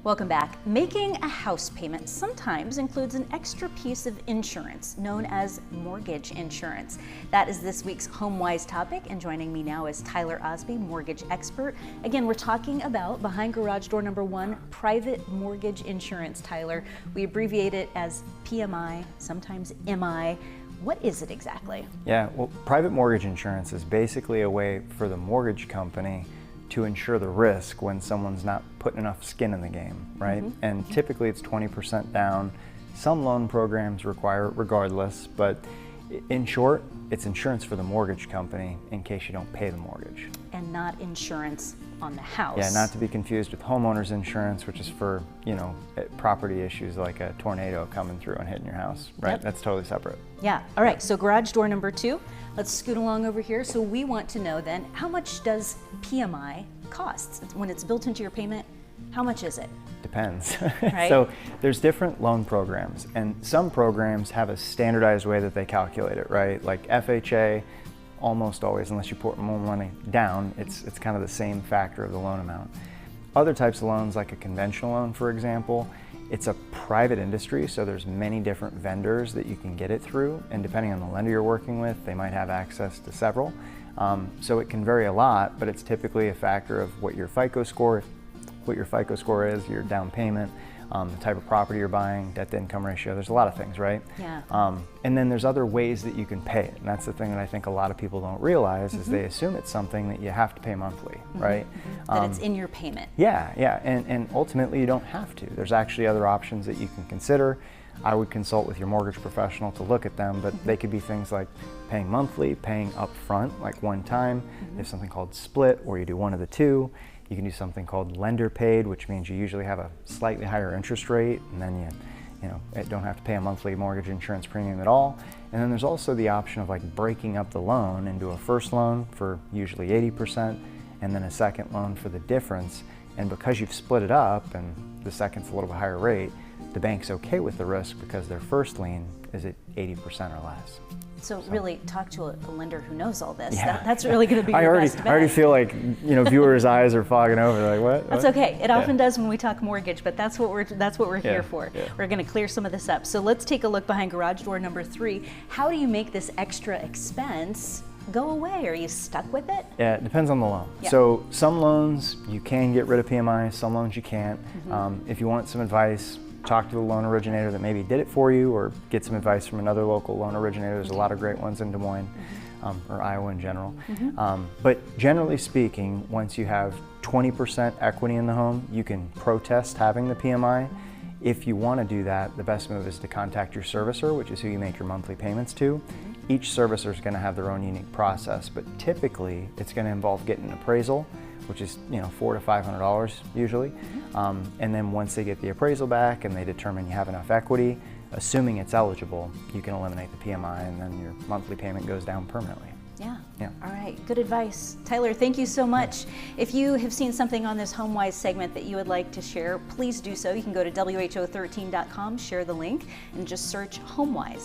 Welcome back. Making a house payment sometimes includes an extra piece of insurance known as mortgage insurance. That is this week's HomeWise topic, and joining me now is Tyler Osby, mortgage expert. Again, we're talking about behind garage door number 1, private mortgage insurance. Tyler, we abbreviate it as PMI, sometimes MI. What is it exactly? Yeah, well, private mortgage insurance is basically a way for the mortgage company to insure the risk when someone's not putting enough skin in the game, right? And typically it's 20% down. Some loan programs require it regardless, but in short, it's insurance for the mortgage company in case you don't pay the mortgage. And not insurance on the house. Yeah, not to be confused with homeowner's insurance, which is for, property issues like a tornado coming through and hitting your house, right? Yep. That's totally separate. Yeah, all right, so garage door number 2. Let's scoot along over here. So we want to know then, how much does PMI cost? When it's built into your payment, how much is it? Depends. Right. So there's different loan programs, and some programs have a standardized way that they calculate it, right? Like FHA, almost always, unless you put more money down, it's kind of the same factor of the loan amount. Other types of loans, like a conventional loan, for example, it's a private industry, so there's many different vendors that you can get it through, and depending on the lender you're working with, they might have access to several. So it can vary a lot, but it's typically a factor of what your FICO score is, your down payment, the type of property you're buying, debt-to-income ratio. There's a lot of things, right? Yeah. And then there's other ways that you can pay it, and that's the thing that I think a lot of people don't realize is they assume it's something that you have to pay monthly, right? That it's in your payment. Yeah, and ultimately you don't have to. There's actually other options that you can consider. I would consult with your mortgage professional to look at them, but they could be things like paying monthly, paying upfront, like one time. There's something called split, where you do one of the two. You can do something called lender paid, which means you usually have a slightly higher interest rate, and then you don't have to pay a monthly mortgage insurance premium at all. And then there's also the option of like breaking up the loan into a first loan for usually 80%, and then a second loan for the difference. And because you've split it up and the second's a little bit higher rate, the bank's okay with the risk because their first lien is at 80% or less. So really talk to a lender who knows all this. Yeah. That's really going to be your best bet. I already feel like viewers' eyes are fogging over. They're like, what? That's okay. It often does when we talk mortgage, but that's what we're here for. Yeah. We're going to clear some of this up. So let's take a look behind garage door number 3. How do you make this extra expense go away? Are you stuck with it? Yeah, it depends on the loan. Yeah. So some loans you can get rid of PMI, some loans you can't. If you want some advice, talk to the loan originator that maybe did it for you, or get some advice from another local loan originator. There's a lot of great ones in Des Moines, or Iowa in general. But generally speaking, once you have 20% equity in the home, you can protest having the PMI. If you want to do that, the best move is to contact your servicer, which is who you make your monthly payments to. Each servicer is going to have their own unique process, but typically it's going to involve getting an appraisal, which is $400 to $500 usually. And then once they get the appraisal back and they determine you have enough equity, assuming it's eligible, you can eliminate the PMI, and then your monthly payment goes down permanently. Yeah. Yeah. All right. Good advice. Tyler, thank you so much. If you have seen something on this HomeWise segment that you would like to share, please do so. You can go to who13.com, share the link, and just search HomeWise.